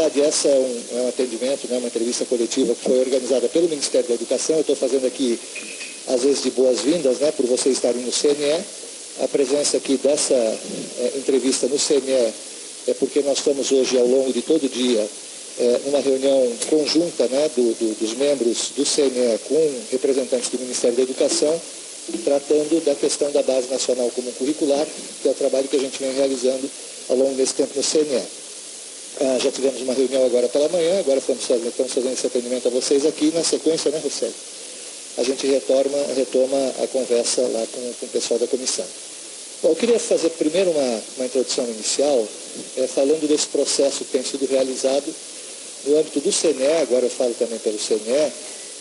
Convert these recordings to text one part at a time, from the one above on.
verdade, essa é um atendimento, né, uma entrevista coletiva que foi organizada pelo Ministério da Educação. Eu estou fazendo aqui, às vezes, de boas-vindas, né, por vocês estarem no CNE. A presença aqui dessa entrevista no CNE é porque nós estamos hoje, ao longo de todo o dia, numa reunião conjunta, né, dos membros do CNE com representantes do Ministério da Educação, tratando da questão da Base Nacional Comum Curricular, que é o trabalho que a gente vem realizando ao longo desse tempo no CNE. Já tivemos uma reunião agora pela manhã, agora estamos fazendo esse atendimento a vocês aqui. Na sequência, né, Rosselli? A gente retoma a conversa lá com o pessoal da comissão. Bom, eu queria fazer primeiro uma introdução inicial, falando desse processo que tem sido realizado no âmbito do CNE, agora eu falo também pelo CNE,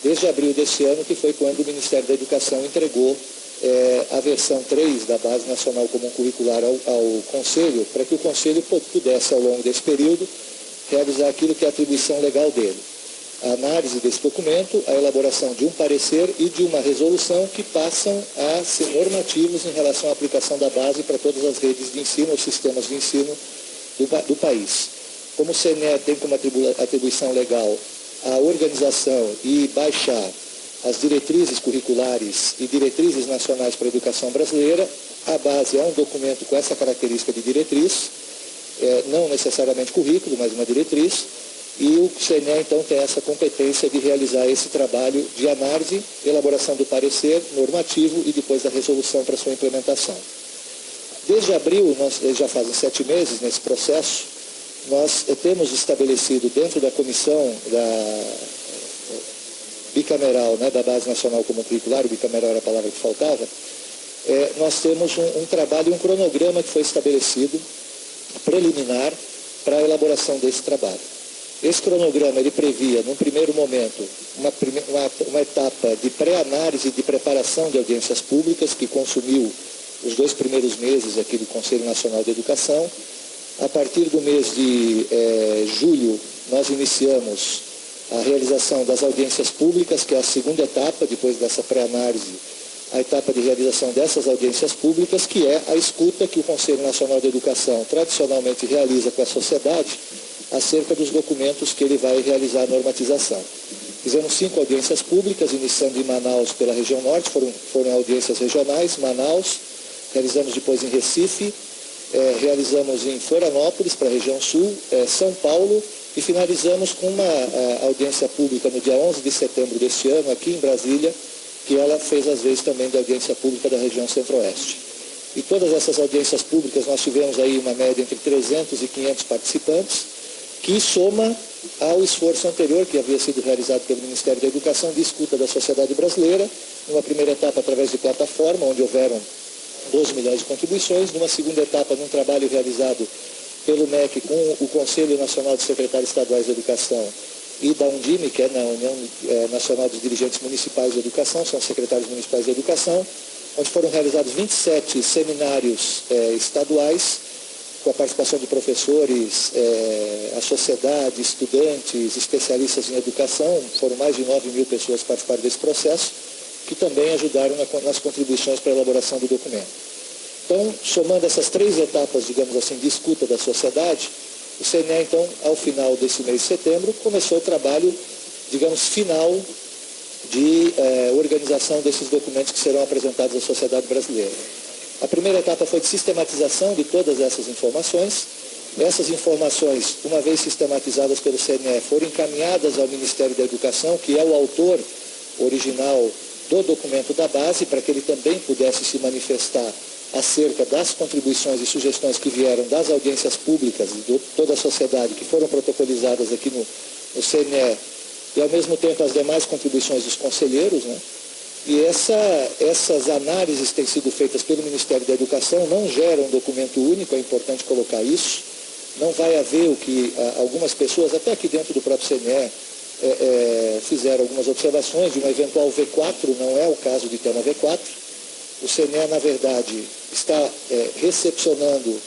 desde abril desse ano, que foi quando o Ministério da Educação entregou a versão 3 da Base Nacional Comum Curricular ao Conselho, para que o Conselho pudesse, ao longo desse período, realizar aquilo que é a atribuição legal dele. A análise desse documento, a elaboração de um parecer e de uma resolução que passam a ser normativos em relação à aplicação da base para todas as redes de ensino ou sistemas de ensino do país. Como o CNE tem como atribuição legal a organização e baixar as diretrizes curriculares e diretrizes nacionais para a educação brasileira, a base é um documento com essa característica de diretriz, não necessariamente currículo, mas uma diretriz, e o CNE, então, tem essa competência de realizar esse trabalho de análise, elaboração do parecer normativo e depois da resolução para sua implementação. Desde abril, nós já fazem 7 meses nesse processo, nós temos estabelecido dentro da comissão bicameral, né, da Base Nacional Comum Curricular, o bicameral era a palavra que faltava, nós temos um trabalho, um cronograma que foi estabelecido, preliminar, para a elaboração desse trabalho. Esse cronograma, ele previa, num primeiro momento, uma etapa de pré-análise de preparação de audiências públicas, que consumiu os 2 primeiros meses aqui do Conselho Nacional de Educação. A partir do mês de julho, nós iniciamos a realização das audiências públicas, que é a segunda etapa, depois dessa pré-análise, a etapa de realização dessas audiências públicas, que é a escuta que o Conselho Nacional de Educação tradicionalmente realiza com a sociedade acerca dos documentos que ele vai realizar a normatização. Fizemos 5 audiências públicas, iniciando em Manaus pela região norte, foram audiências regionais, Manaus, realizamos depois em Recife, realizamos em Florianópolis, para a região sul, São Paulo, e finalizamos com uma audiência pública no dia 11 de setembro deste ano, aqui em Brasília, que ela fez as vezes também da audiência pública da região centro-oeste. E todas essas audiências públicas nós tivemos aí uma média entre 300 e 500 participantes, que soma ao esforço anterior que havia sido realizado pelo Ministério da Educação de escuta da sociedade brasileira, numa primeira etapa através de plataforma, onde houveram 12 milhões de contribuições, numa segunda etapa num trabalho realizado pelo MEC com o Conselho Nacional de Secretários Estaduais de Educação e da Undime, que é na União Nacional dos Dirigentes Municipais de Educação, são os secretários municipais de educação, onde foram realizados 27 seminários estaduais, com a participação de professores, a sociedade, estudantes, especialistas em educação. Foram mais de 9 mil pessoas que participaram desse processo, que também ajudaram nas contribuições para a elaboração do documento. Então, somando essas 3 etapas, digamos assim, de escuta da sociedade, o CNE, então, ao final desse mês de setembro, começou o trabalho, digamos, final de organização desses documentos que serão apresentados à sociedade brasileira. A primeira etapa foi de sistematização de todas essas informações. Essas informações, uma vez sistematizadas pelo CNE, foram encaminhadas ao Ministério da Educação, que é o autor original do documento da base, para que ele também pudesse se manifestar acerca das contribuições e sugestões que vieram das audiências públicas de toda a sociedade, que foram protocolizadas aqui no CNE, e ao mesmo tempo as demais contribuições dos conselheiros, né? E essas análises têm sido feitas pelo Ministério da Educação, não geram um documento único, é importante colocar isso. Não vai haver o que algumas pessoas, até aqui dentro do próprio CNE, fizeram algumas observações de uma eventual V4, não é o caso de ter uma V4. O CNE, na verdade, está recepcionando,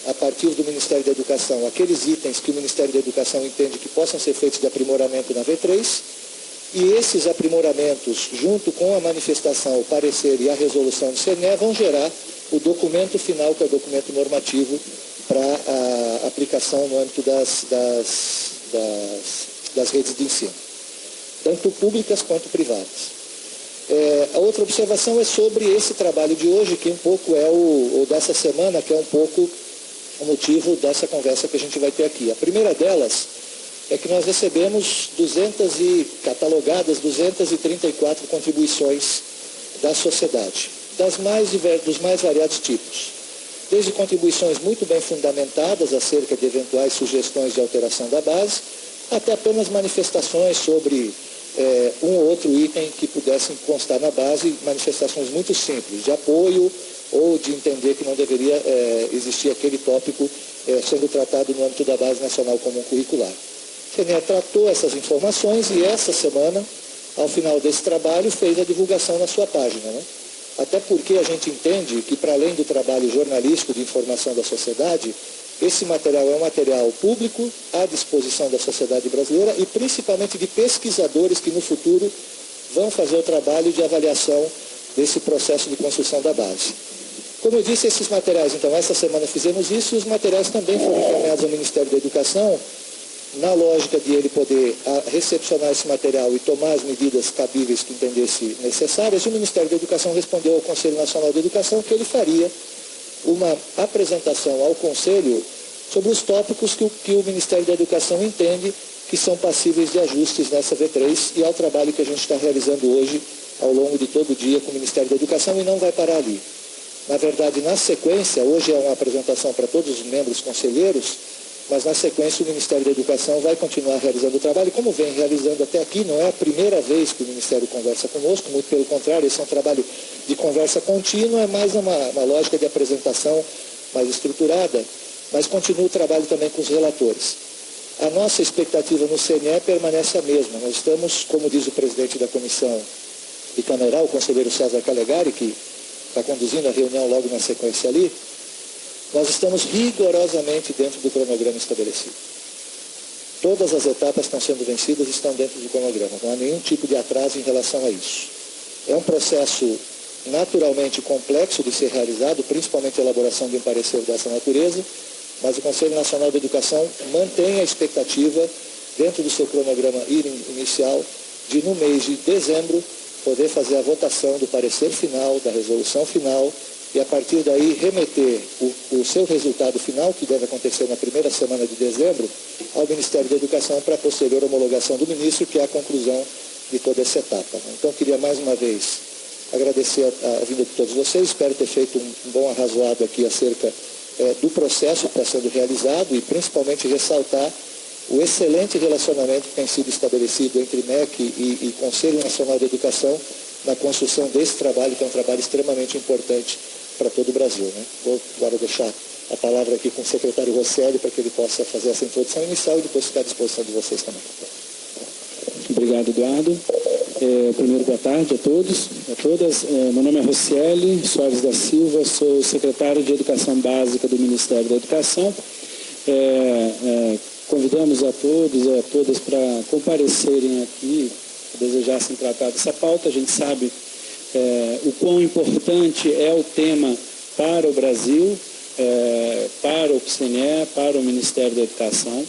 a partir do Ministério da Educação, aqueles itens que o Ministério da Educação entende que possam ser feitos de aprimoramento na V3, e esses aprimoramentos, junto com a manifestação, o parecer e a resolução do CNE, vão gerar o documento final, que é o documento normativo para a aplicação no âmbito das redes de ensino, tanto públicas quanto privadas. A outra observação é sobre esse trabalho de hoje, que um pouco é ou dessa semana, que é um pouco o motivo dessa conversa que a gente vai ter aqui. A primeira delas é que nós recebemos catalogadas 234 contribuições da sociedade, dos mais variados tipos. Desde contribuições muito bem fundamentadas acerca de eventuais sugestões de alteração da base, até apenas manifestações sobre um ou outro item que pudessem constar na base, manifestações muito simples, de apoio ou de entender que não deveria existir aquele tópico sendo tratado no âmbito da Base Nacional Comum Curricular. O CNE tratou essas informações e essa semana, ao final desse trabalho, fez a divulgação na sua página, né? Até porque a gente entende que, para além do trabalho jornalístico de informação da sociedade, esse material é um material público, à disposição da sociedade brasileira e principalmente de pesquisadores que no futuro vão fazer o trabalho de avaliação desse processo de construção da base. Como eu disse, esses materiais, então, essa semana fizemos isso e os materiais também foram encaminhados ao Ministério da Educação, na lógica de ele poder recepcionar esse material e tomar as medidas cabíveis que entendesse necessárias. O Ministério da Educação respondeu ao Conselho Nacional de Educação que ele faria uma apresentação ao Conselho sobre os tópicos que o Ministério da Educação entende que são passíveis de ajustes nessa V3 e ao trabalho que a gente está realizando hoje ao longo de todo o dia com o Ministério da Educação e não vai parar ali. Na verdade, na sequência, hoje é uma apresentação para todos os membros conselheiros, mas na sequência o Ministério da Educação vai continuar realizando o trabalho, como vem realizando até aqui. Não é a primeira vez que o Ministério conversa conosco, muito pelo contrário, esse é um trabalho de conversa contínua, é mais uma lógica de apresentação mais estruturada, mas continua o trabalho também com os relatores. A nossa expectativa no CNE permanece a mesma. Nós estamos, como diz o presidente da comissão bicameral, o conselheiro César Calegari, que está conduzindo a reunião logo na sequência ali, nós estamos rigorosamente dentro do cronograma estabelecido. Todas as etapas estão sendo vencidas e estão dentro do cronograma. Não há nenhum tipo de atraso em relação a isso. É um processo naturalmente complexo de ser realizado, principalmente a elaboração de um parecer dessa natureza, mas o Conselho Nacional de Educação mantém a expectativa, dentro do seu cronograma inicial, de no mês de dezembro poder fazer a votação do parecer final, da resolução final, e a partir daí remeter o seu resultado final, que deve acontecer na primeira semana de dezembro, ao Ministério da Educação para a posterior homologação do ministro, que é a conclusão de toda essa etapa. Então, queria mais uma vez agradecer a vinda de todos vocês, espero ter feito um bom arrazoado aqui acerca do processo que está sendo realizado e principalmente ressaltar o excelente relacionamento que tem sido estabelecido entre MEC e Conselho Nacional de Educação na construção desse trabalho, que é um trabalho extremamente importante para todo o Brasil, né? Vou agora deixar a palavra aqui com o secretário Rosselli para que ele possa fazer essa introdução inicial e depois ficar à disposição de vocês também. Obrigado, Eduardo. Primeiro, boa tarde a todos, a todas. Meu nome é Rosselli Soares da Silva, sou secretário de Educação Básica do Ministério da Educação. Convidamos a todos e a todas para comparecerem aqui, desejassem tratar dessa pauta. A gente sabe o quão importante é o tema para o Brasil, para o CNE, para o Ministério da Educação.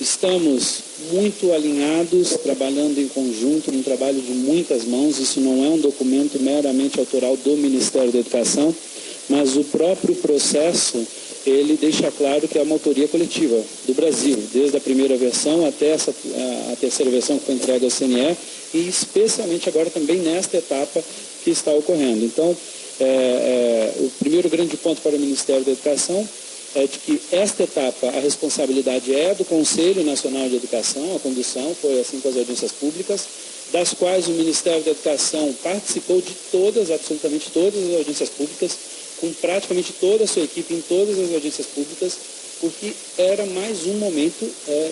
Estamos muito alinhados, trabalhando em conjunto, num trabalho de muitas mãos. Isso não é um documento meramente autoral do Ministério da Educação, mas o próprio processo, ele deixa claro que é uma autoria coletiva do Brasil, desde a primeira versão até a terceira versão que foi entregue ao CNE, e especialmente agora também nesta etapa que está ocorrendo. Então, o primeiro grande ponto para o Ministério da Educação é de que esta etapa, a responsabilidade é do Conselho Nacional de Educação, a condução foi assim com as audiências públicas, das quais o Ministério da Educação participou de todas, absolutamente todas as audiências públicas, com praticamente toda a sua equipe em todas as audiências públicas, porque era mais um momento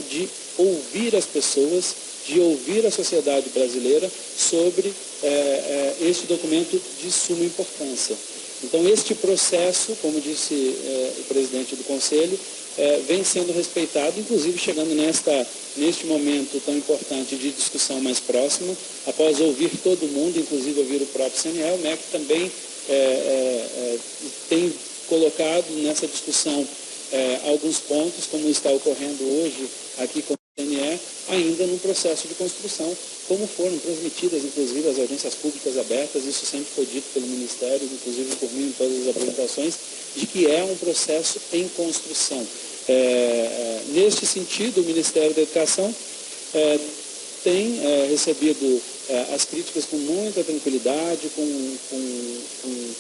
de ouvir as pessoas, de ouvir a sociedade brasileira sobre este documento de suma importância. Então, este processo, como disse o presidente do Conselho, vem sendo respeitado, inclusive chegando neste momento tão importante de discussão mais próxima, após ouvir todo mundo, inclusive ouvir o próprio CNE. O MEC também tem colocado nessa discussão alguns pontos, como está ocorrendo hoje aqui com o CNE, ainda no processo de construção, como foram transmitidas, inclusive, as audiências públicas abertas, isso sempre foi dito pelo Ministério, inclusive por mim em todas as apresentações, de que é um processo em construção. Neste sentido, o Ministério da Educação tem recebido as críticas com muita tranquilidade, com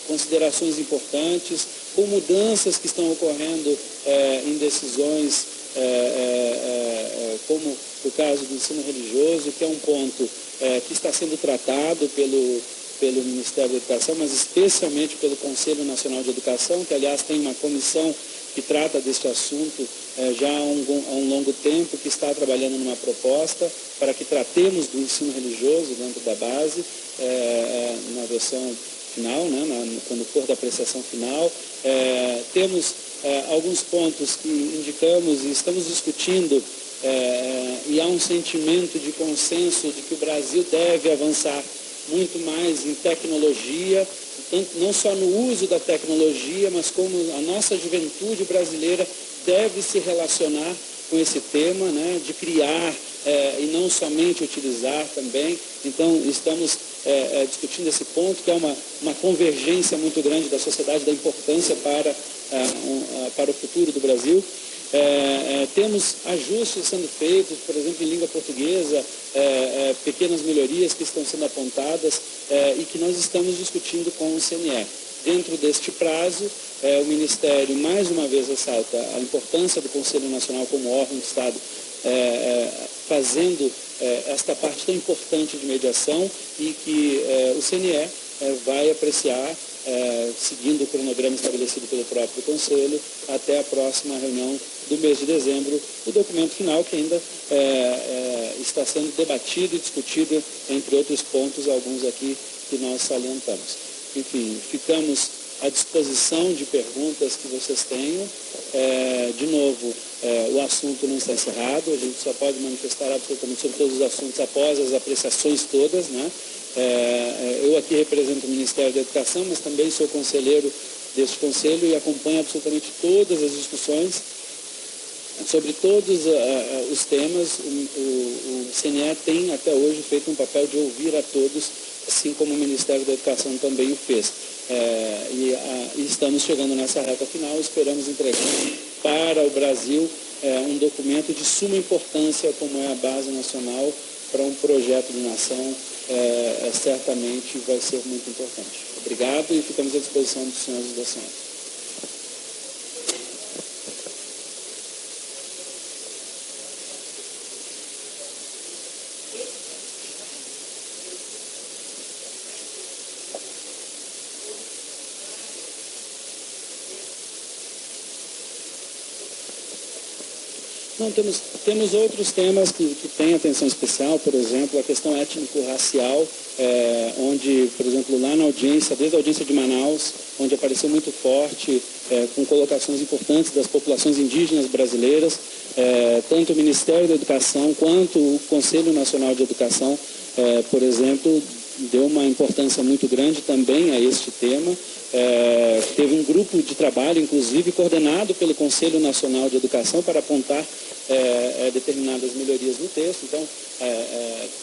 considerações importantes, com mudanças que estão ocorrendo em decisões, como o caso do ensino religioso, que é um ponto que está sendo tratado pelo Ministério da Educação, mas especialmente pelo Conselho Nacional de Educação, que, aliás, tem uma comissão que trata deste assunto já há um longo tempo, que está trabalhando numa proposta para que tratemos do ensino religioso dentro da base, na versão final, né, quando for da apreciação final. Temos alguns pontos que indicamos e estamos discutindo, e há um sentimento de consenso de que o Brasil deve avançar muito mais em tecnologia, não só no uso da tecnologia, mas como a nossa juventude brasileira deve se relacionar com esse tema, né, de criar e não somente utilizar também. Então, estamos discutindo esse ponto, que é uma convergência muito grande da sociedade, da importância para o futuro do Brasil. Temos ajustes sendo feitos, por exemplo, em língua portuguesa, pequenas melhorias que estão sendo apontadas e que nós estamos discutindo com o CNE. Dentro deste prazo, o Ministério, mais uma vez, ressalta a importância do Conselho Nacional como órgão do Estado, fazendo esta parte tão importante de mediação, e que o CNE vai apreciar, seguindo o cronograma estabelecido pelo próprio Conselho, até a próxima reunião do mês de dezembro, o documento final, que ainda está sendo debatido e discutido, entre outros pontos, alguns aqui que nós salientamos. Enfim, ficamos à disposição de perguntas que vocês tenham. De novo, o assunto não está encerrado, a gente só pode manifestar absolutamente sobre todos os assuntos após as apreciações todas, né? Eu aqui represento o Ministério da Educação, mas também sou conselheiro deste conselho e acompanho absolutamente todas as discussões sobre todos os temas. O CNE tem até hoje feito um papel de ouvir a todos, assim como o Ministério da Educação também o fez. E estamos chegando nessa reta final, esperamos entregar para o Brasil um documento de suma importância, como é a Base Nacional, para um projeto de nação, certamente vai ser muito importante. Obrigado e ficamos à disposição dos senhores e das senhoras. Não, temos outros temas que têm atenção especial, por exemplo, a questão étnico-racial, onde, por exemplo, lá na audiência, desde a audiência de Manaus, onde apareceu muito forte, com colocações importantes das populações indígenas brasileiras, tanto o Ministério da Educação quanto o Conselho Nacional de Educação, por exemplo, deu uma importância muito grande também a este tema. Teve um grupo de trabalho, inclusive, coordenado pelo Conselho Nacional de Educação para apontar determinadas melhorias no texto. Então,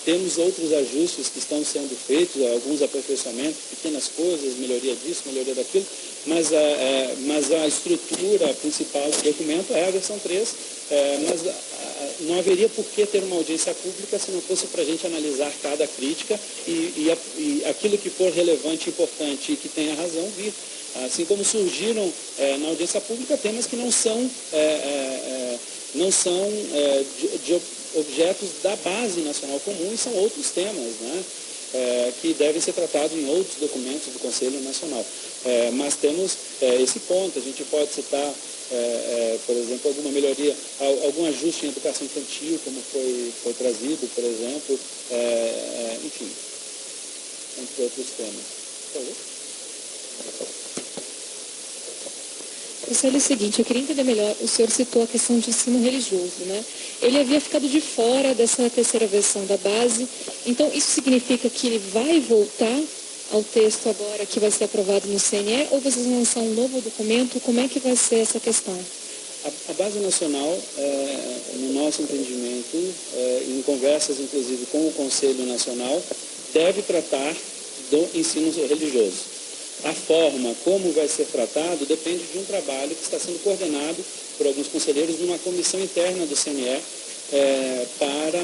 temos outros ajustes que estão sendo feitos, alguns aperfeiçoamentos, pequenas coisas, melhoria disso, melhoria daquilo, mas a estrutura principal do documento é a versão 3, mas não haveria por que ter uma audiência pública se não fosse para a gente analisar cada crítica e aquilo que for relevante, importante e que tenha razão vir. Assim como surgiram na audiência pública temas que não são de objetos da Base Nacional Comum, e são outros temas, né, que devem ser tratados em outros documentos do Conselho Nacional. Mas temos esse ponto, a gente pode citar, por exemplo, alguma melhoria, algum ajuste em educação infantil, como foi trazido, por exemplo, enfim, entre outros temas. Por favor. Professor, é o seguinte, eu queria entender melhor, o senhor citou a questão de ensino religioso, né? Ele havia ficado de fora dessa terceira versão da base, então isso significa que ele vai voltar ao texto agora que vai ser aprovado no CNE, ou vocês vão lançar um novo documento? Como é que vai ser essa questão? A Base Nacional, no nosso entendimento, em conversas inclusive com o Conselho Nacional, deve tratar do ensino religioso. A forma como vai ser tratado depende de um trabalho que está sendo coordenado por alguns conselheiros numa comissão interna do CNE para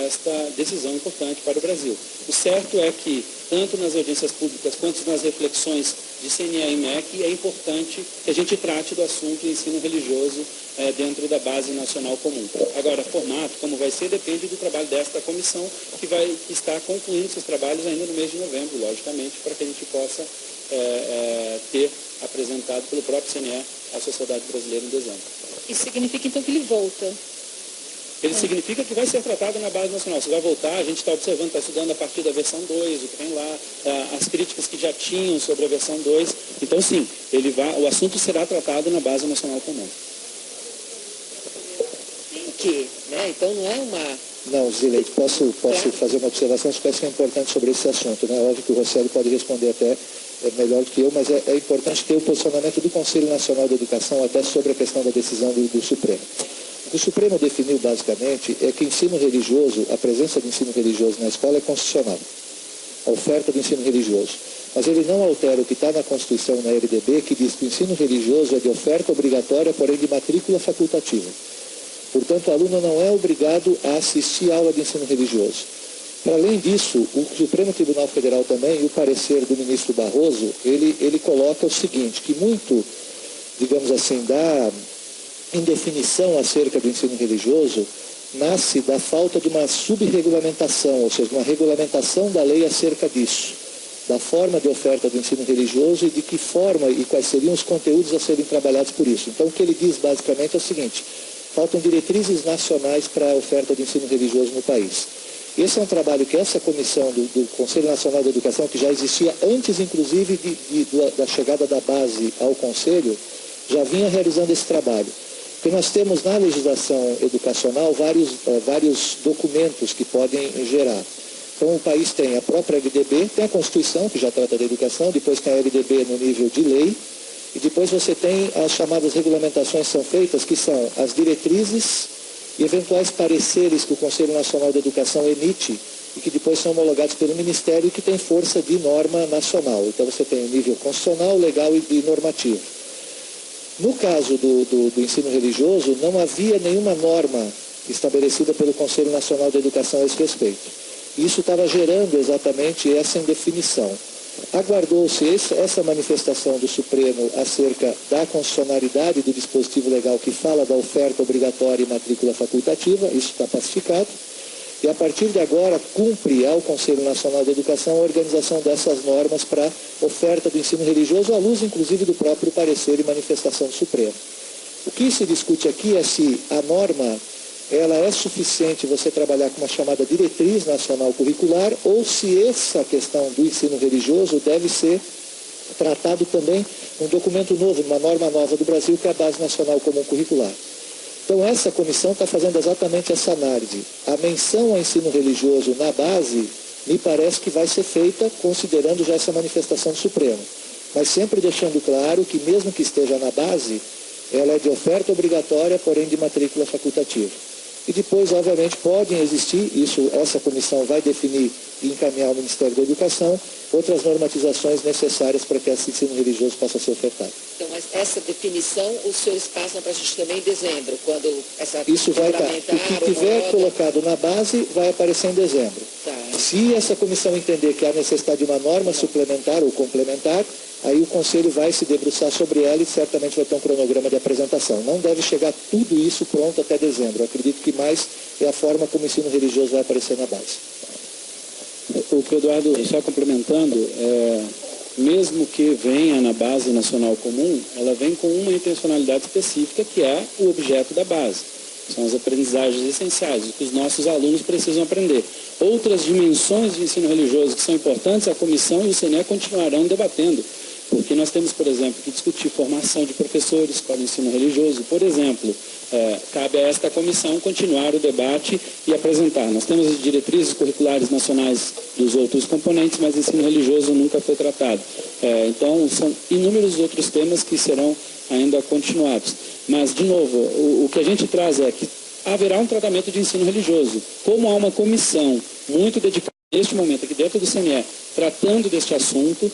esta decisão importante para o Brasil. O certo é que, tanto nas audiências públicas quanto nas reflexões de CNE e MEC, é importante que a gente trate do assunto ensino religioso dentro da Base Nacional Comum. Agora, formato, como vai ser, depende do trabalho desta comissão, que está concluindo seus trabalhos ainda no mês de novembro, logicamente, para que a gente possa ter apresentado pelo próprio CNE à sociedade brasileira em dezembro. Isso significa, então, que ele volta? Ele significa que vai ser tratado na Base Nacional. Você vai voltar, a gente está observando, está estudando a partir da versão 2, o que tem lá, as críticas que já tinham sobre a versão 2. Então, sim, o assunto será tratado na Base Nacional Comum. Tem que, né? Então não é uma... Não, Zileide, posso fazer uma observação que é importante sobre esse assunto, né? Óbvio que o Rosselli pode responder até melhor do que eu, mas é importante ter o posicionamento do Conselho Nacional de Educação até sobre a questão da decisão do Supremo. O que o Supremo definiu, basicamente, é que ensino religioso, a presença do ensino religioso na escola é constitucional, a oferta do ensino religioso. Mas ele não altera o que está na Constituição e na LDB, que diz que o ensino religioso é de oferta obrigatória, porém de matrícula facultativa. Portanto, o aluno não é obrigado a assistir à aula de ensino religioso. Para além disso, o Supremo Tribunal Federal também, e o parecer do ministro Barroso, ele coloca o seguinte, que muito, digamos assim, da indefinição acerca do ensino religioso nasce da falta de uma subregulamentação, ou seja, uma regulamentação da lei acerca disso, da forma de oferta do ensino religioso e de que forma e quais seriam os conteúdos a serem trabalhados por isso. Então, o que ele diz basicamente é o seguinte, faltam diretrizes nacionais para a oferta de ensino religioso no país. Esse é um trabalho que essa comissão do Conselho Nacional de Educação, que já existia antes, inclusive, da chegada da base ao Conselho, já vinha realizando esse trabalho. Porque nós temos na legislação educacional vários documentos que podem gerar. Então, o país tem a própria LDB, tem a Constituição, que já trata da educação, depois tem a LDB no nível de lei, e depois você tem as chamadas regulamentações que são feitas, que são as diretrizes e eventuais pareceres que o Conselho Nacional de Educação emite e que depois são homologados pelo Ministério e que tem força de norma nacional. Então, você tem o nível constitucional, legal e normativo. No caso do ensino religioso, não havia nenhuma norma estabelecida pelo Conselho Nacional de Educação a esse respeito. Isso estava gerando exatamente essa indefinição. Aguardou-se essa manifestação do Supremo acerca da constitucionalidade do dispositivo legal que fala da oferta obrigatória e matrícula facultativa, isso está pacificado, e a partir de agora cumpre ao Conselho Nacional de Educação a organização dessas normas para oferta do ensino religioso, à luz inclusive do próprio parecer e manifestação do Supremo. O que se discute aqui é se a norma ela é suficiente você trabalhar com uma chamada diretriz nacional curricular ou se essa questão do ensino religioso deve ser tratado também num documento novo, numa norma nova do Brasil, que é a Base Nacional Comum Curricular. Então, essa comissão está fazendo exatamente essa análise. A menção ao ensino religioso na base, me parece que vai ser feita considerando já essa manifestação do Supremo. Mas sempre deixando claro que, mesmo que esteja na base, ela é de oferta obrigatória, porém de matrícula facultativa. E depois, obviamente, podem existir, essa comissão vai definir e encaminhar ao Ministério da Educação, outras normatizações necessárias para que esse ensino religioso possa ser ofertado. Então, mas essa definição, os senhores passam para a gente também em dezembro, quando essa isso vai estar. O que tiver colocado na base vai aparecer em dezembro. Tá. Se essa comissão entender que há necessidade de uma norma suplementar ou complementar, aí o Conselho vai se debruçar sobre ela e certamente vai ter um cronograma de apresentação. Não deve chegar tudo isso pronto até dezembro. Eu acredito que mais é a forma como o ensino religioso vai aparecer na base. O que o Eduardo, só complementando, mesmo que venha na Base Nacional Comum, ela vem com uma intencionalidade específica, que é o objeto da base. São as aprendizagens essenciais, o que os nossos alunos precisam aprender. Outras dimensões de ensino religioso que são importantes, a comissão e o CNE continuarão debatendo. Porque nós temos, por exemplo, que discutir formação de professores para o ensino religioso. Por exemplo, cabe a esta comissão continuar o debate e apresentar. Nós temos as diretrizes curriculares nacionais dos outros componentes, mas ensino religioso nunca foi tratado. Então, são inúmeros outros temas que serão ainda continuados. Mas, de novo, o que a gente traz é que haverá um tratamento de ensino religioso. Como há uma comissão muito dedicada neste momento aqui dentro do CNE, tratando deste assunto,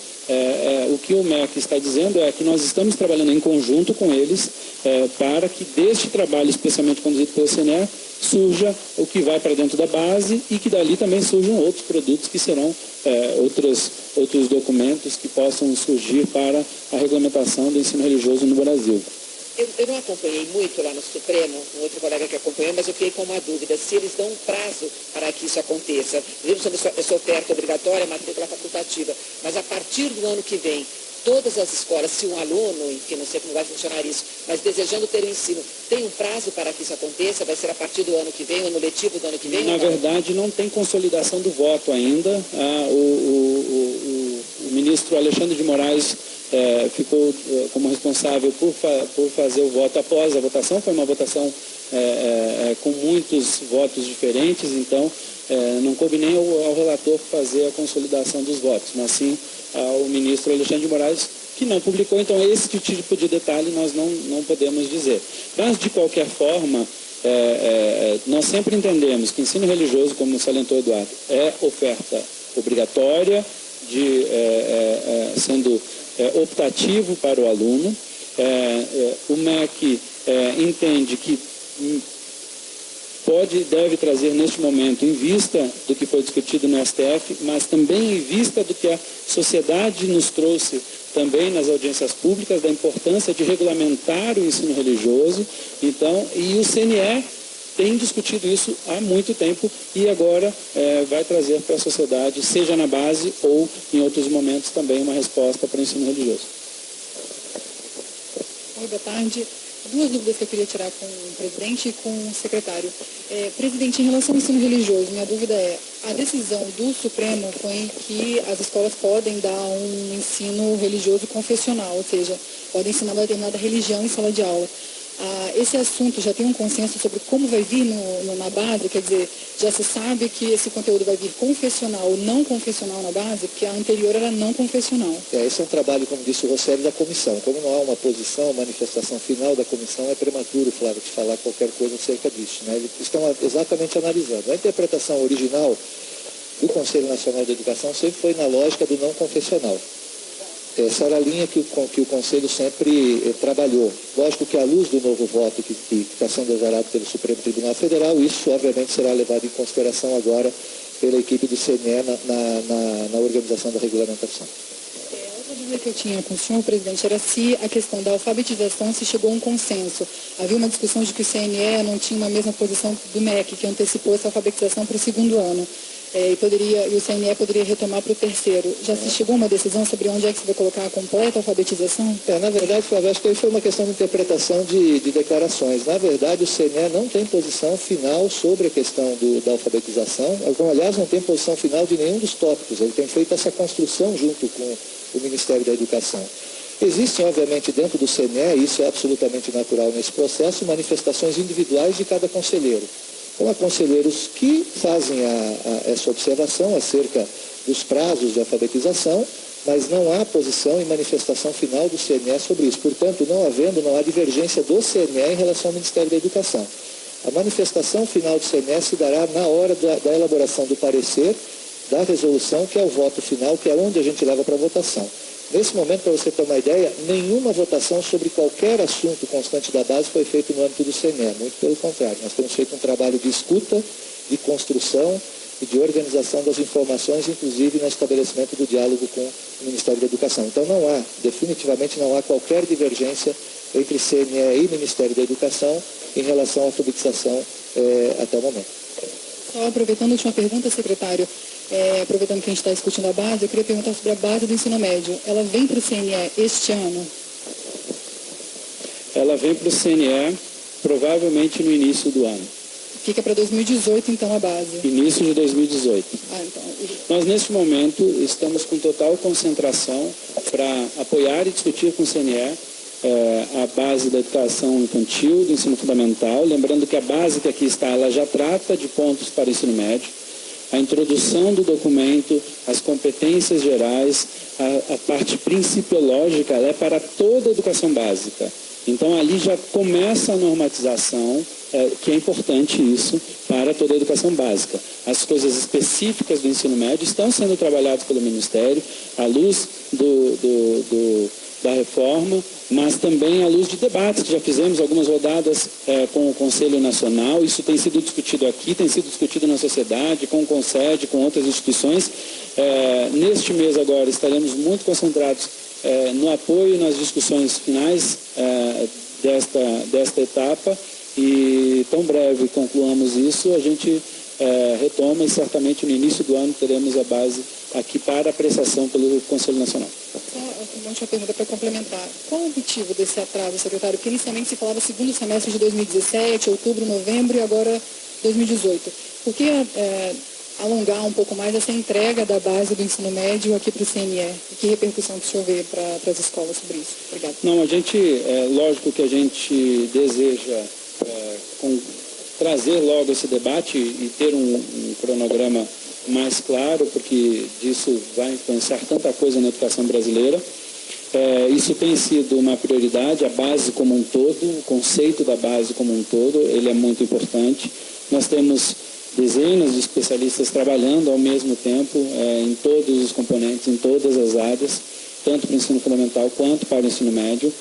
o que o MEC está dizendo é que nós estamos trabalhando em conjunto com eles para que deste trabalho, especialmente conduzido pelo CNE, surja o que vai para dentro da base e que dali também surjam outros produtos que serão outros documentos que possam surgir para a regulamentação do ensino religioso no Brasil. Eu não acompanhei muito lá no Supremo, um outro colega que acompanhou, mas eu fiquei com uma dúvida, se eles dão um prazo para que isso aconteça. Mesmo sendo essa oferta obrigatória, matrícula facultativa, mas a partir do ano que vem, todas as escolas, se um aluno, enfim, não sei como vai funcionar isso, mas desejando ter o ensino, tem um prazo para que isso aconteça? Vai ser a partir do ano que vem, ano letivo do ano que vem? Na verdade, não tem consolidação do voto ainda. O ministro Alexandre de Moraes ficou como responsável por fazer o voto após a votação. Foi uma votação com muitos votos diferentes, então não coube nem ao relator fazer a consolidação dos votos, mas sim ao ministro Alexandre de Moraes, que não publicou. Então esse tipo de detalhe nós não podemos dizer. Mas, de qualquer forma, nós sempre entendemos que ensino religioso, como salientou Eduardo, é oferta obrigatória, sendo optativo para o aluno. O MEC entende que deve trazer neste momento, em vista do que foi discutido no STF, mas também em vista do que a sociedade nos trouxe também nas audiências públicas, da importância de regulamentar o ensino religioso. Então, e o CNE tem discutido isso há muito tempo e agora vai trazer para a sociedade, seja na base ou em outros momentos também, uma resposta para o ensino religioso. Oi, boa tarde. Duas dúvidas que eu queria tirar com o presidente e com o secretário. Presidente, em relação ao ensino religioso, minha dúvida é, a decisão do Supremo foi que as escolas podem dar um ensino religioso confessional, ou seja, podem ensinar uma determinada religião em sala de aula. Esse assunto já tem um consenso sobre como vai vir na base, quer dizer, já se sabe que esse conteúdo vai vir confessional ou não confessional na base, porque a anterior era não confessional. Esse é um trabalho, como disse o Rosselli, da comissão. Como não há uma posição, manifestação final da comissão, é prematuro, Flávio, de falar qualquer coisa acerca disso, né? Eles estão exatamente analisando. A interpretação original do Conselho Nacional de Educação sempre foi na lógica do não confessional. Essa era a linha que o Conselho sempre trabalhou. Lógico que à luz do novo voto que está sendo exarado pelo Supremo Tribunal Federal, isso obviamente será levado em consideração agora pela equipe do CNE na organização da regulamentação. Outra dúvida que eu tinha com o senhor, presidente, era se a questão da alfabetização se chegou a um consenso. Havia uma discussão de que o CNE não tinha uma mesma posição do MEC, que antecipou essa alfabetização para o segundo ano. E o CNE poderia retomar para o terceiro. Já se chegou a uma decisão sobre onde é que se vai colocar a completa alfabetização? Na verdade, Flávio, acho que aí foi uma questão de interpretação de declarações. Na verdade, o CNE não tem posição final sobre a questão da alfabetização. Aliás, não tem posição final de nenhum dos tópicos. Ele tem feito essa construção junto com o Ministério da Educação. Existem, obviamente, dentro do CNE, isso é absolutamente natural nesse processo, manifestações individuais de cada conselheiro. Então, há conselheiros que fazem essa observação acerca dos prazos de alfabetização, mas não há posição e manifestação final do CNE sobre isso. Portanto, não há divergência do CNE em relação ao Ministério da Educação. A manifestação final do CNE se dará na hora da elaboração do parecer, da resolução, que é o voto final, que é onde a gente leva para a votação. Nesse momento, para você ter uma ideia, nenhuma votação sobre qualquer assunto constante da base foi feita no âmbito do CNE. Muito pelo contrário, nós temos feito um trabalho de escuta, de construção e de organização das informações, inclusive no estabelecimento do diálogo com o Ministério da Educação. Então definitivamente não há qualquer divergência entre CNE e Ministério da Educação em relação à alfabetização até o momento. Só aproveitando a última pergunta, secretário, aproveitando que a gente está discutindo a base, eu queria perguntar sobre a base do ensino médio. Ela vem para o CNE este ano? Ela vem para o CNE provavelmente no início do ano. Fica para 2018, então, a base? Início de 2018. Então. Nós, neste momento, estamos com total concentração para apoiar e discutir com o CNE a base da educação infantil, do ensino fundamental. Lembrando que a base que aqui está, ela já trata de pontos para o ensino médio. A introdução do documento, as competências gerais, a parte principiológica, ela é para toda a educação básica. Então, ali já começa a normatização, que é importante isso para toda a educação básica. As coisas específicas do ensino médio estão sendo trabalhadas pelo Ministério, à luz da reforma, mas também à luz de debates que já fizemos, algumas rodadas com o Conselho Nacional. Isso tem sido discutido aqui, tem sido discutido na sociedade, com o CONSED, com outras instituições. Neste mês agora estaremos muito concentrados no apoio, nas discussões finais desta etapa, e tão breve concluamos isso, a gente retoma, e certamente no início do ano teremos a base aqui para apreciação pelo Conselho Nacional. Só uma última pergunta para complementar. Qual o motivo desse atraso, secretário? Porque inicialmente se falava segundo semestre de 2017, outubro, novembro, e agora 2018. Por que alongar um pouco mais essa entrega da base do ensino médio aqui para o CNE? E que repercussão que o senhor vê para as escolas sobre isso? Obrigado. Não, a gente, lógico que a gente deseja trazer logo esse debate e ter um cronograma mais claro, porque disso vai influenciar tanta coisa na educação brasileira. Isso tem sido uma prioridade, a base como um todo, o conceito da base como um todo, ele é muito importante. Nós temos dezenas de especialistas trabalhando ao mesmo tempo em todos os componentes, em todas as áreas, tanto para o ensino fundamental quanto para o ensino médio.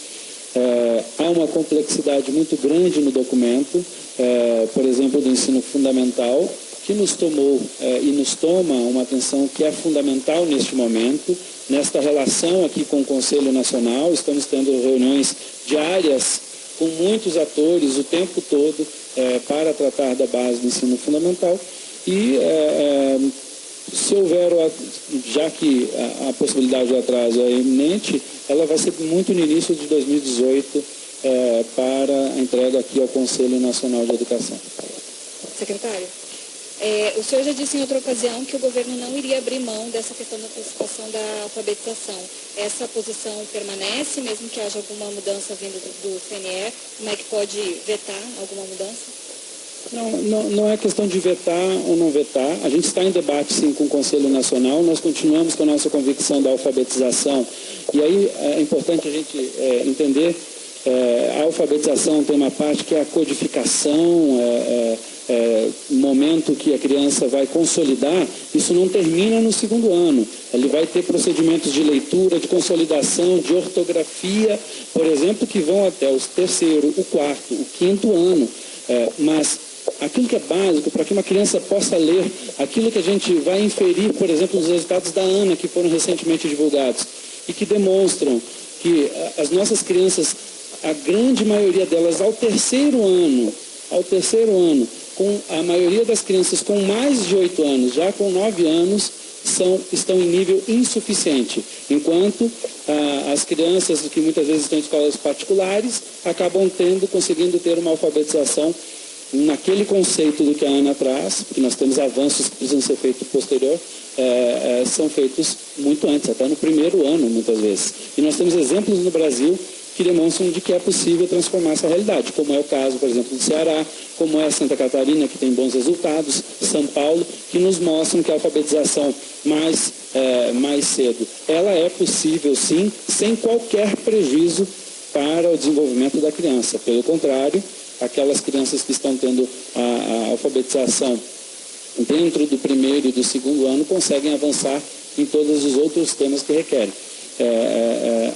Há uma complexidade muito grande no documento, por exemplo, do ensino fundamental, que nos tomou e nos toma uma atenção que é fundamental neste momento, nesta relação aqui com o Conselho Nacional. Estamos tendo reuniões diárias com muitos atores o tempo todo para tratar da base do ensino fundamental, e se houver, já que a possibilidade de atraso é iminente, ela vai ser muito no início de 2018 para a entrega aqui ao Conselho Nacional de Educação. Secretário, o senhor já disse em outra ocasião que o governo não iria abrir mão dessa questão da antecipação da alfabetização. Essa posição permanece, mesmo que haja alguma mudança vindo do CNE? Como é que pode vetar alguma mudança? Não é questão de vetar ou não vetar. A gente está em debate, sim, com o Conselho Nacional. Nós continuamos com a nossa convicção da alfabetização. E aí é importante a gente entender, a alfabetização tem uma parte que é a codificação, momento que a criança vai consolidar. Isso não termina no segundo ano. Ele vai ter procedimentos de leitura, de consolidação, de ortografia, por exemplo, que vão até o terceiro, o quarto, o quinto ano. Mas aquilo que é básico para que uma criança possa ler, aquilo que a gente vai inferir, por exemplo, nos resultados da ANA, que foram recentemente divulgados, e que demonstram que as nossas crianças, a grande maioria delas ao terceiro ano, com a maioria das crianças com mais de 8 anos, já com 9 anos, estão em nível insuficiente, enquanto as crianças que muitas vezes estão em escolas particulares acabam conseguindo ter uma alfabetização naquele conceito do que a ANA traz, porque nós temos avanços que precisam ser feitos posterior, são feitos muito antes, até no primeiro ano, muitas vezes. E nós temos exemplos no Brasil que demonstram de que é possível transformar essa realidade, como é o caso, por exemplo, do Ceará, como é Santa Catarina, que tem bons resultados, São Paulo, que nos mostram que a alfabetização mais cedo, ela é possível, sim, sem qualquer prejuízo para o desenvolvimento da criança. Pelo contrário, aquelas crianças que estão tendo a alfabetização dentro do primeiro e do segundo ano conseguem avançar em todos os outros temas que requerem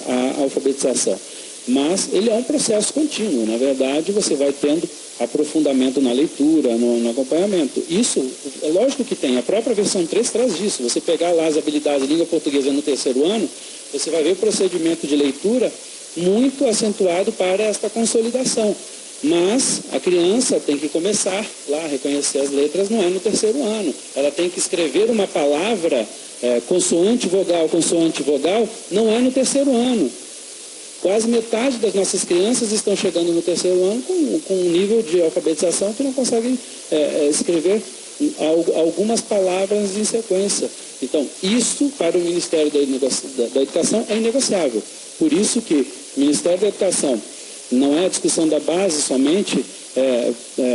a alfabetização. Mas ele é um processo contínuo. Na verdade, você vai tendo aprofundamento na leitura, no acompanhamento. Isso, é lógico que tem. A própria versão 3 traz disso. Você pegar lá as habilidades de língua portuguesa no terceiro ano, você vai ver o procedimento de leitura muito acentuado para esta consolidação. Mas a criança tem que começar lá a reconhecer as letras, não é no terceiro ano. Ela tem que escrever uma palavra, consoante, vogal, não é no terceiro ano. Quase metade das nossas crianças estão chegando no terceiro ano com um nível de alfabetização que não conseguem escrever algumas palavras em sequência. Então, isso para o Ministério da Educação é inegociável. Por isso que o Ministério da Educação não é a discussão da base somente.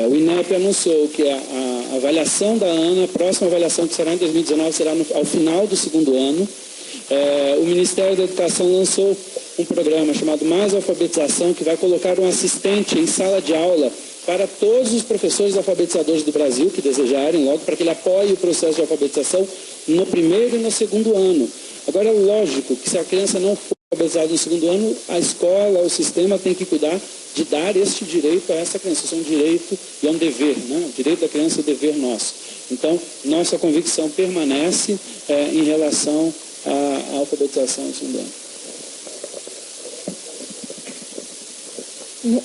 O INEP anunciou que a avaliação da ANA, a próxima avaliação que será em 2019, será ao final do segundo ano. O Ministério da Educação lançou um programa chamado Mais Alfabetização, que vai colocar um assistente em sala de aula para todos os professores alfabetizadores do Brasil que desejarem, logo, para que ele apoie o processo de alfabetização no primeiro e no segundo ano. Agora, é lógico que se a criança não for alfabetizada no segundo ano, a escola, o sistema tem que cuidar de dar este direito a essa criança. Isso é um direito e é um dever, né? O direito da criança é um dever nosso. Então, nossa convicção permanece em relação à alfabetização no segundo ano.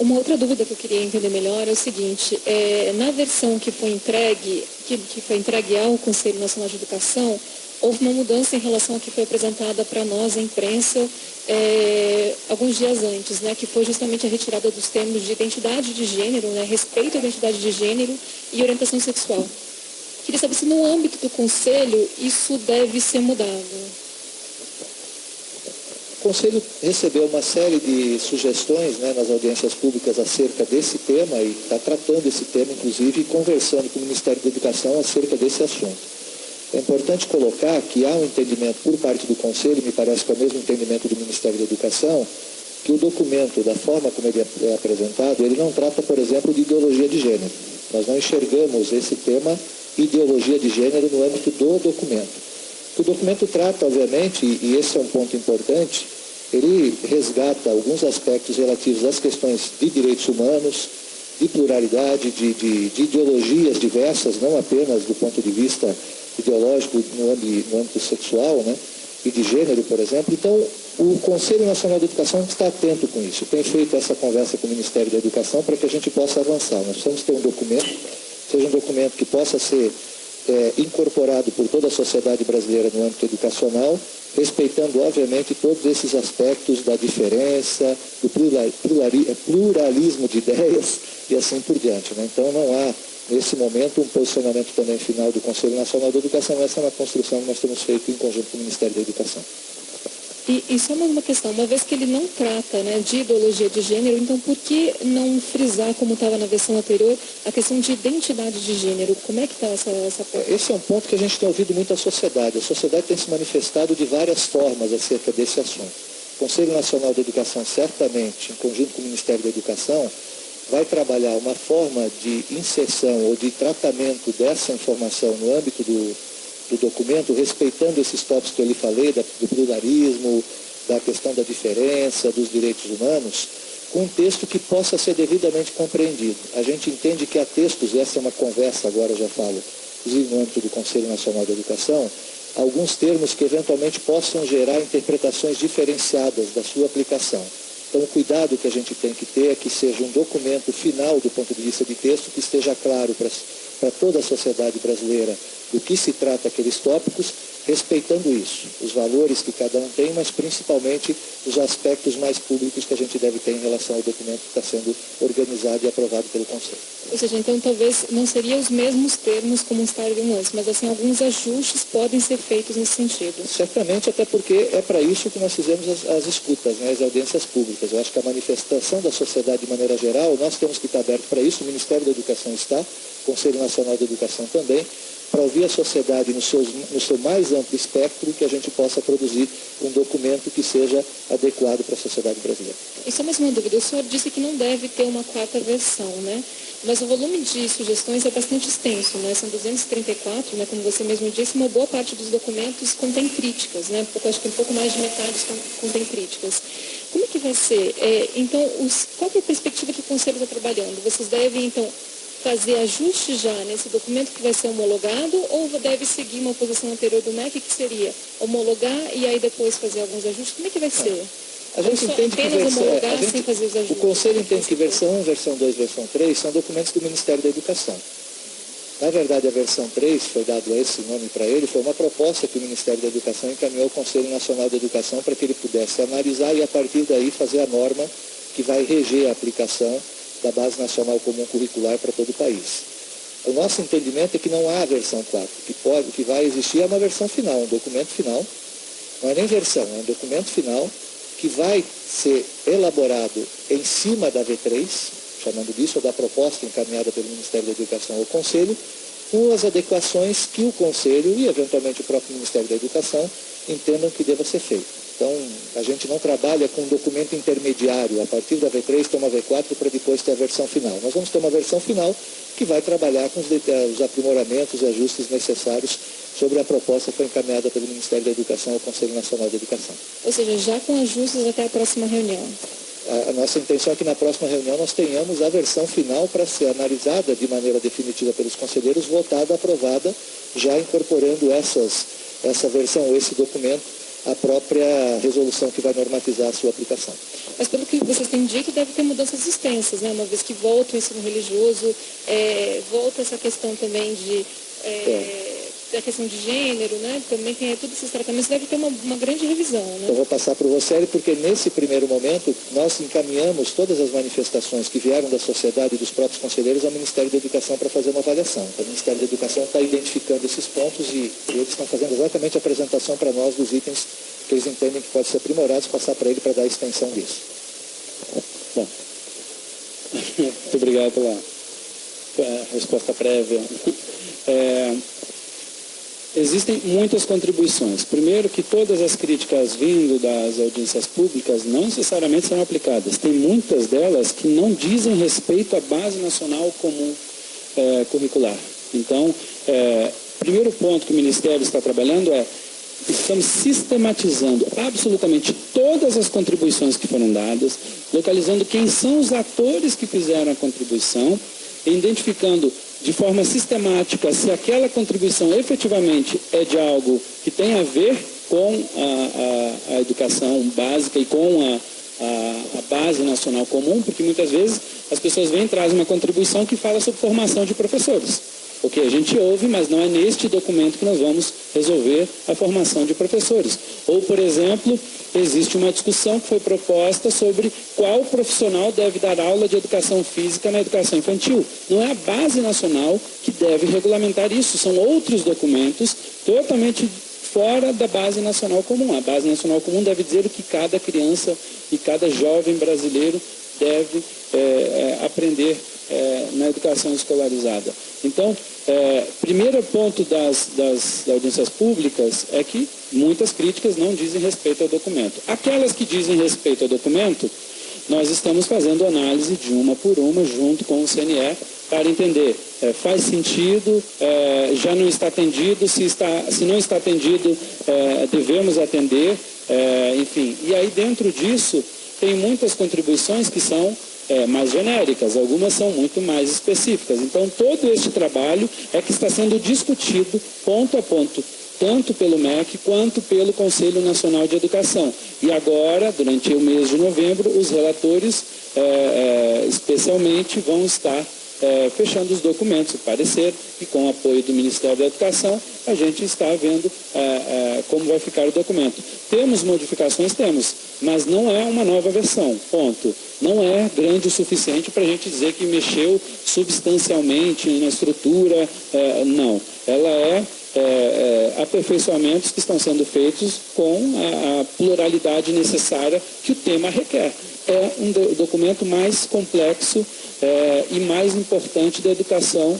Uma outra dúvida que eu queria entender melhor é o seguinte, na versão que foi entregue ao Conselho Nacional de Educação, houve uma mudança em relação ao que foi apresentada para nós, a imprensa, alguns dias antes, né, que foi justamente a retirada dos termos de identidade de gênero, né, respeito à identidade de gênero e orientação sexual. Queria saber se no âmbito do Conselho isso deve ser mudado. O Conselho recebeu uma série de sugestões, né, nas audiências públicas acerca desse tema e está tratando esse tema, inclusive, e conversando com o Ministério da Educação acerca desse assunto. É importante colocar que há um entendimento por parte do Conselho, me parece que é o mesmo entendimento do Ministério da Educação, que o documento, da forma como ele é apresentado, ele não trata, por exemplo, de ideologia de gênero. Nós não enxergamos esse tema ideologia de gênero no âmbito do documento. O documento trata, obviamente, e esse é um ponto importante, ele resgata alguns aspectos relativos às questões de direitos humanos, de pluralidade, de ideologias diversas, não apenas do ponto de vista ideológico no âmbito sexual, né, e de gênero, por exemplo. Então, o Conselho Nacional de Educação está atento com isso, tem feito essa conversa com o Ministério da Educação para que a gente possa avançar. Nós precisamos ter um documento, seja um documento que possa ser incorporado por toda a sociedade brasileira no âmbito educacional, respeitando, obviamente, todos esses aspectos da diferença, do pluralismo de ideias e assim por diante, né? Então, não há, nesse momento, um posicionamento também final do Conselho Nacional da Educação. Essa é uma construção que nós temos feito em conjunto com o Ministério da Educação. E só mais uma questão, uma vez que ele não trata, né, de ideologia de gênero, então por que não frisar, como estava na versão anterior, a questão de identidade de gênero? Como é que está essa parte? Esse é um ponto que a gente tem ouvido muito a sociedade. A sociedade tem se manifestado de várias formas acerca desse assunto. O Conselho Nacional da Educação, certamente, em conjunto com o Ministério da Educação, vai trabalhar uma forma de inserção ou de tratamento dessa informação no âmbito do documento, respeitando esses tópicos que eu lhe falei, do pluralismo, da questão da diferença, dos direitos humanos, com um texto que possa ser devidamente compreendido. A gente entende que há textos, essa é uma conversa agora, já falo, inclusive no âmbito do Conselho Nacional da Educação, alguns termos que eventualmente possam gerar interpretações diferenciadas da sua aplicação. Então, o cuidado que a gente tem que ter é que seja um documento final, do ponto de vista de texto, que esteja claro para toda a sociedade brasileira do que se trata aqueles tópicos, respeitando isso, os valores que cada um tem, mas principalmente os aspectos mais públicos que a gente deve ter em relação ao documento que está sendo organizado e aprovado pelo Conselho. Ou seja, então talvez não seriam os mesmos termos como estavam antes, mas assim, alguns ajustes podem ser feitos nesse sentido. Certamente, até porque é para isso que nós fizemos as escutas, né, as audiências públicas. Eu acho que a manifestação da sociedade de maneira geral, nós temos que estar aberto para isso, o Ministério da Educação está, o Conselho Nacional da Educação também, para ouvir a sociedade no seu mais amplo espectro, que a gente possa produzir um documento que seja adequado para a sociedade brasileira. E só mais uma dúvida, o senhor disse que não deve ter uma quarta versão, né? Mas o volume de sugestões é bastante extenso, né? São 234, né? Como você mesmo disse, uma boa parte dos documentos contém críticas, né? Acho que um pouco mais de metade contém críticas. Como é que vai ser? Então, qual é a perspectiva que o Conselho está trabalhando? Vocês devem, então, fazer ajustes já nesse documento que vai ser homologado, ou deve seguir uma posição anterior do MEC, que seria homologar e aí depois fazer alguns ajustes? Como é que vai ser? A gente entende que sem fazer os ajustes. O Conselho entende que versão 1, versão 2, versão 3 são documentos do Ministério da Educação. Na verdade, a versão 3, foi dado esse nome para ele, foi uma proposta que o Ministério da Educação encaminhou ao Conselho Nacional da Educação para que ele pudesse analisar e, a partir daí, fazer a norma que vai reger a aplicação da Base Nacional Comum Curricular para todo o país. O nosso entendimento é que não há a versão 4, que vai existir é uma versão final, um documento final, não é nem versão, é um documento final que vai ser elaborado em cima da V3, chamando disso, ou da proposta encaminhada pelo Ministério da Educação ao Conselho, com as adequações que o Conselho e, eventualmente, o próprio Ministério da Educação entendam que deva ser feito. Então, a gente não trabalha com um documento intermediário, a partir da V3 tem uma V4 para depois ter a versão final. Nós vamos ter uma versão final que vai trabalhar com os aprimoramentos e ajustes necessários sobre a proposta que foi encaminhada pelo Ministério da Educação ao Conselho Nacional de Educação. Ou seja, já com ajustes até a próxima reunião. A nossa intenção é que na próxima reunião nós tenhamos a versão final para ser analisada de maneira definitiva pelos conselheiros, votada, aprovada, já incorporando essa versão ou esse documento à própria resolução que vai normatizar a sua aplicação. Mas pelo que vocês têm dito, deve ter mudanças extensas, né? Uma vez que volta o ensino religioso, volta essa questão também da questão de gênero, né? Também tem todos esses tratamentos, deve ter uma grande revisão, né? Eu vou passar para o Rosselli, porque nesse primeiro momento nós encaminhamos todas as manifestações que vieram da sociedade e dos próprios conselheiros ao Ministério da Educação para fazer uma avaliação. Então, o Ministério da Educação está identificando esses pontos e eles estão fazendo exatamente a apresentação para nós dos itens que eles entendem que podem ser aprimorados, passar para ele para dar a extensão disso. Bom, muito obrigado pela resposta prévia. Existem muitas contribuições. Primeiro, que todas as críticas vindo das audiências públicas não necessariamente são aplicadas. Tem muitas delas que não dizem respeito à Base Nacional Comum Curricular. Então, primeiro ponto que o Ministério está trabalhando estamos sistematizando absolutamente todas as contribuições que foram dadas, localizando quem são os atores que fizeram a contribuição, identificando de forma sistemática se aquela contribuição efetivamente é de algo que tem a ver com a educação básica e com a base nacional comum, porque muitas vezes as pessoas vêm e trazem uma contribuição que fala sobre formação de professores. O que a gente ouve, mas não é neste documento que nós vamos resolver a formação de professores. Ou, por exemplo, existe uma discussão que foi proposta sobre qual profissional deve dar aula de educação física na educação infantil. Não é a Base Nacional que deve regulamentar isso, são outros documentos totalmente fora da Base Nacional Comum. A Base Nacional Comum deve dizer o que cada criança e cada jovem brasileiro deve aprender na educação escolarizada. Então, primeiro ponto das audiências públicas é que muitas críticas não dizem respeito ao documento. Aquelas que dizem respeito ao documento, nós estamos fazendo análise de uma por uma, junto com o CNE, para entender, faz sentido, já não está atendido, se não está atendido, devemos atender, enfim. E aí, dentro disso, tem muitas contribuições que são mais genéricas, algumas são muito mais específicas. Então, todo este trabalho é que está sendo discutido ponto a ponto, tanto pelo MEC quanto pelo Conselho Nacional de Educação. E agora, durante o mês de novembro, os relatores, especialmente, vão estar fechando os documentos, o parecer, e com o apoio do Ministério da Educação, a gente está vendo como vai ficar o documento. Temos modificações? Temos, mas não é uma nova versão, ponto. Não é grande o suficiente para a gente dizer que mexeu substancialmente na estrutura, não. Ela aperfeiçoamentos que estão sendo feitos com a pluralidade necessária que o tema requer. É um documento mais complexo e mais importante da educação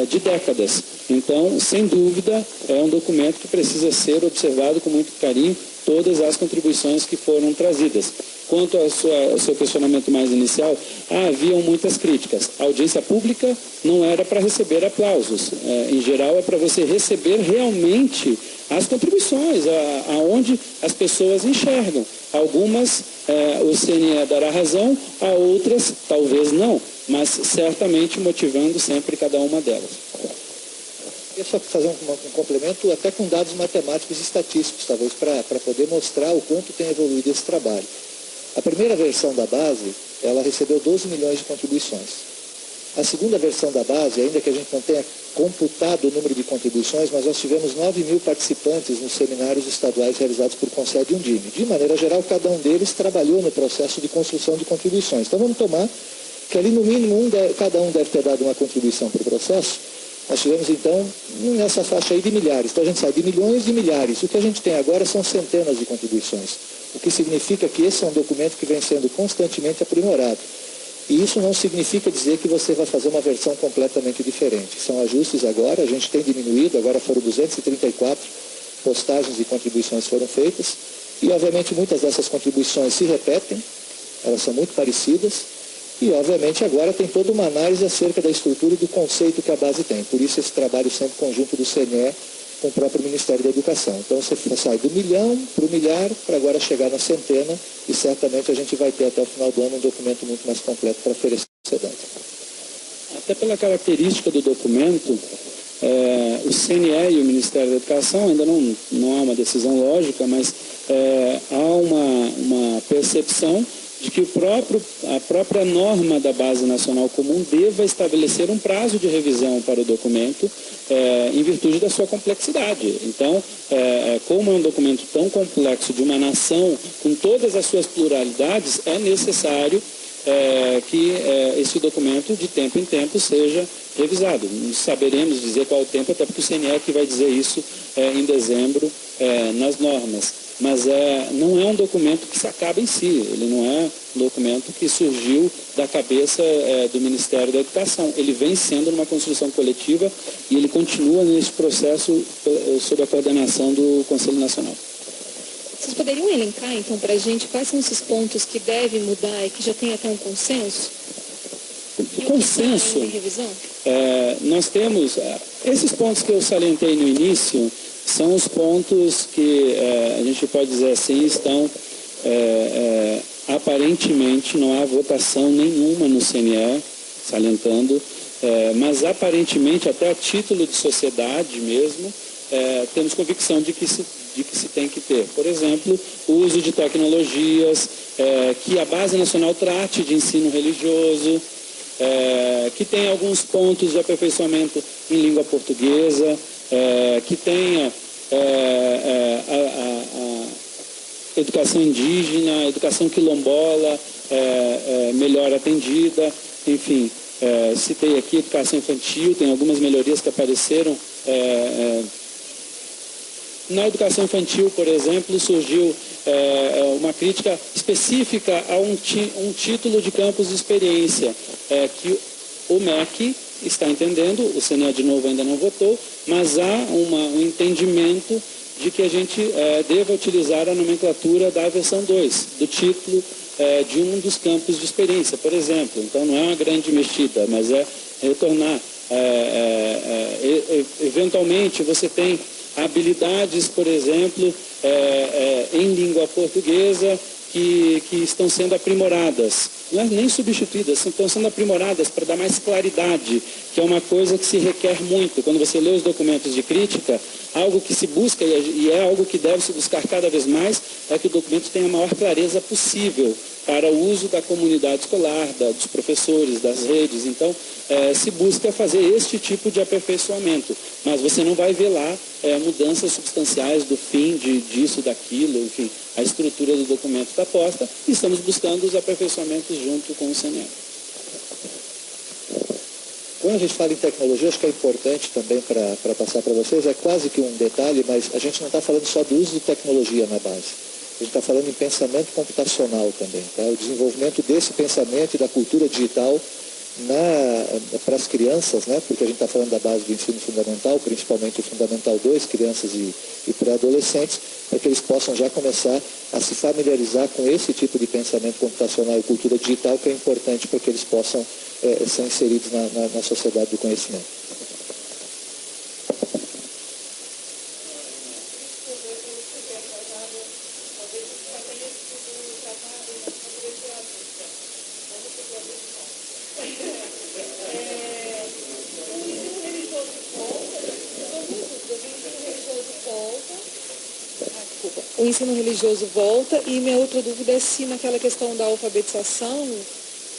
de décadas. Então, sem dúvida, é um documento que precisa ser observado com muito carinho, todas as contribuições que foram trazidas. Quanto ao seu questionamento mais inicial, haviam muitas críticas. A audiência pública não era para receber aplausos. Em geral, é para você receber realmente as contribuições, aonde as pessoas enxergam. Algumas o CNE dará razão, a outras talvez não, mas certamente motivando sempre cada uma delas. Eu só fazer um complemento, até com dados matemáticos e estatísticos, talvez, para poder mostrar o quanto tem evoluído esse trabalho. A primeira versão da base, ela recebeu 12 milhões de contribuições. A segunda versão da base, ainda que a gente não tenha computado o número de contribuições, mas nós tivemos 9 mil participantes nos seminários estaduais realizados por Conced e Undime. De maneira geral, cada um deles trabalhou no processo de construção de contribuições. Então vamos tomar que ali no mínimo cada um deve ter dado uma contribuição para o processo. Nós tivemos então nessa faixa aí de milhares. Então a gente sai de milhões de milhares. O que a gente tem agora são centenas de contribuições. O que significa que esse é um documento que vem sendo constantemente aprimorado. E isso não significa dizer que você vai fazer uma versão completamente diferente. São ajustes agora, a gente tem diminuído, agora foram 234 postagens e contribuições foram feitas. E, obviamente, muitas dessas contribuições se repetem, elas são muito parecidas, e, obviamente, agora tem toda uma análise acerca da estrutura e do conceito que a base tem. Por isso, esse trabalho sempre conjunto do CNE com o próprio Ministério da Educação. Então, você sai do milhão para o milhar, para agora chegar na centena, e certamente a gente vai ter até o final do ano um documento muito mais completo para oferecer ao cidadão. Até pela característica do documento, o CNE e o Ministério da Educação, ainda não há uma decisão lógica, mas há uma percepção de que a própria norma da Base Nacional Comum deva estabelecer um prazo de revisão para o documento em virtude da sua complexidade. Então, como é um documento tão complexo de uma nação com todas as suas pluralidades, é necessário que esse documento, de tempo em tempo, seja revisado. Não saberemos dizer qual o tempo, até porque o CNE é que vai dizer isso em dezembro nas normas. Mas não é um documento que se acaba em si, ele não é um documento que surgiu da cabeça do Ministério da Educação. Ele vem sendo uma construção coletiva e ele continua nesse processo sob a coordenação do Conselho Nacional. Vocês poderiam elencar, então, para a gente quais são esses pontos que devem mudar e que já tem até um consenso? O consenso, nós temos, esses pontos que eu salientei no início, são os pontos que a gente pode dizer assim, estão aparentemente, não há votação nenhuma no CNE, salientando, mas aparentemente, até a título de sociedade mesmo, temos convicção de que se tem que ter. Por exemplo, o uso de tecnologias, que a Base Nacional trate de ensino religioso, que tem alguns pontos de aperfeiçoamento em língua portuguesa, que tenha a educação indígena, a educação quilombola melhor atendida, enfim, citei aqui educação infantil, tem algumas melhorias que apareceram. Na educação infantil, por exemplo, surgiu uma crítica específica a um título de campus de experiência, que o MEC está entendendo, o CNE de novo ainda não votou, mas há um entendimento de que a gente deva utilizar a nomenclatura da versão 2, do título de um dos campos de experiência, por exemplo. Então não é uma grande mexida, mas é retornar. Eventualmente você tem habilidades, por exemplo, em língua portuguesa que estão sendo aprimoradas. Não é nem substituídas, estão sendo aprimoradas para dar mais claridade, que é uma coisa que se requer muito. Quando você lê os documentos de crítica, algo que se busca e é algo que deve se buscar cada vez mais, é que o documento tenha a maior clareza possível para o uso da comunidade escolar, dos professores, das redes. Então, se busca fazer este tipo de aperfeiçoamento. Mas você não vai ver lá mudanças substanciais do fim disso, daquilo, enfim. A estrutura do documento está posta e estamos buscando os aperfeiçoamentos junto com o CNE. Quando a gente fala em tecnologia, acho que é importante também para passar para vocês, é quase que um detalhe, mas a gente não está falando só do uso de tecnologia na base. A gente está falando em pensamento computacional também, tá? O desenvolvimento desse pensamento e da cultura digital para as crianças, né? Porque a gente está falando da base do ensino fundamental, principalmente o Fundamental 2, crianças e pré-adolescentes, para que eles possam já começar a se familiarizar com esse tipo de pensamento computacional e cultura digital, que é importante para que eles possam ser inseridos na sociedade do conhecimento. O ensino religioso volta e minha outra dúvida é se naquela questão da alfabetização,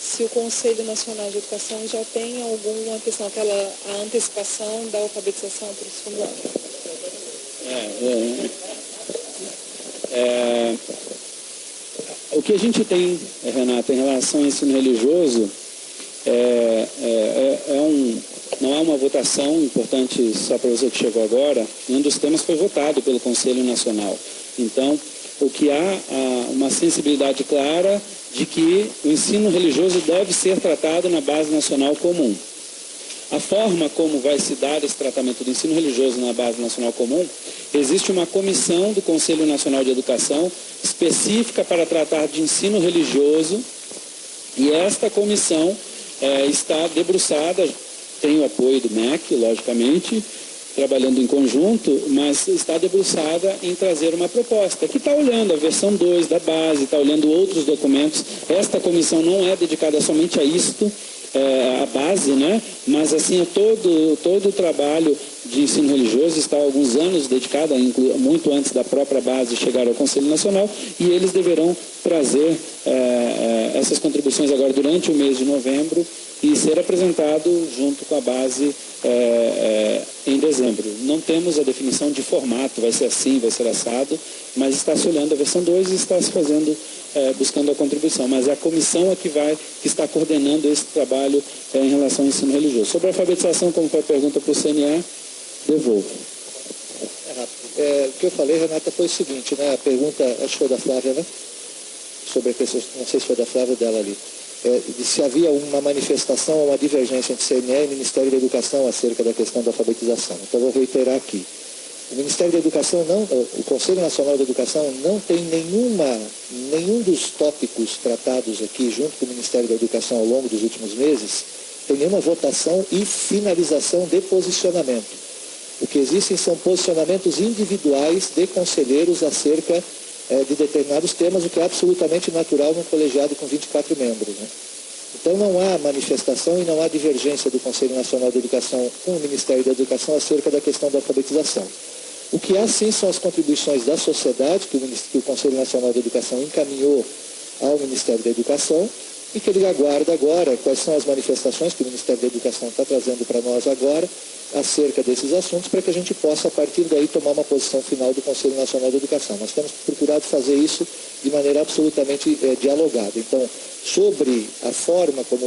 se o Conselho Nacional de Educação já tem alguma questão, a antecipação da alfabetização para o segundo ano. O que a gente tem, Renata, em relação ao ensino religioso, não há uma votação importante, só para você que chegou agora, nenhum dos temas foi votado pelo Conselho Nacional. Então, o que há uma sensibilidade clara de que o ensino religioso deve ser tratado na Base Nacional Comum. A forma como vai se dar esse tratamento do ensino religioso na Base Nacional Comum, existe uma comissão do Conselho Nacional de Educação específica para tratar de ensino religioso, e esta comissão está debruçada, tem o apoio do MEC, logicamente, trabalhando em conjunto, mas está debruçada em trazer uma proposta, que está olhando a versão 2 da base, está olhando outros documentos. Esta comissão não é dedicada somente a isto, a base, né? Mas assim, todo o trabalho de ensino religioso está há alguns anos dedicado, muito antes da própria base chegar ao Conselho Nacional, e eles deverão trazer essas contribuições agora durante o mês de novembro e ser apresentado junto com a base em dezembro. Não temos a definição de formato, vai ser assim, vai ser assado, mas está se olhando a versão 2 e está se fazendo, buscando a contribuição. Mas é a comissão que está coordenando esse trabalho em relação ao ensino religioso. Sobre a alfabetização, como foi a pergunta para o CNE, devolvo. O que eu falei, Renata, foi o seguinte, né? A pergunta, acho que foi da Flávia, né? Sobre a questão, não sei se foi da Flávia ou dela ali. De se havia uma manifestação ou uma divergência entre CNE e Ministério da Educação acerca da questão da alfabetização. Então, vou reiterar aqui. O Ministério da Educação, o Conselho Nacional de Educação não tem nenhum dos tópicos tratados aqui, junto com o Ministério da Educação ao longo dos últimos meses, tem nenhuma votação e finalização de posicionamento. O que existem são posicionamentos individuais de conselheiros acerca de determinados temas, o que é absolutamente natural num colegiado com 24 membros. Né? Então não há manifestação e não há divergência do Conselho Nacional de Educação com o Ministério da Educação acerca da questão da alfabetização. O que há sim são as contribuições da sociedade, que o Conselho Nacional de Educação encaminhou ao Ministério da Educação, e que ele aguarda agora quais são as manifestações que o Ministério da Educação está trazendo para nós agora, acerca desses assuntos, para que a gente possa, a partir daí, tomar uma posição final do Conselho Nacional de Educação. Nós temos procurado fazer isso de maneira absolutamente dialogada. Então, sobre a forma como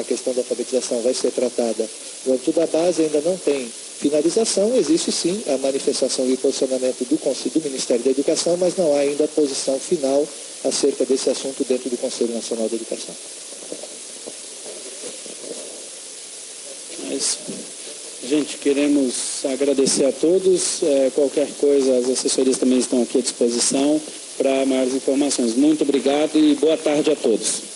a questão da alfabetização vai ser tratada no âmbito da base, ainda não tem finalização, existe sim a manifestação e o posicionamento do Ministério da Educação, mas não há ainda a posição final acerca desse assunto dentro do Conselho Nacional de Educação. Gente, queremos agradecer a todos. Qualquer coisa, as assessorias também estão aqui à disposição para maiores informações. Muito obrigado e boa tarde a todos.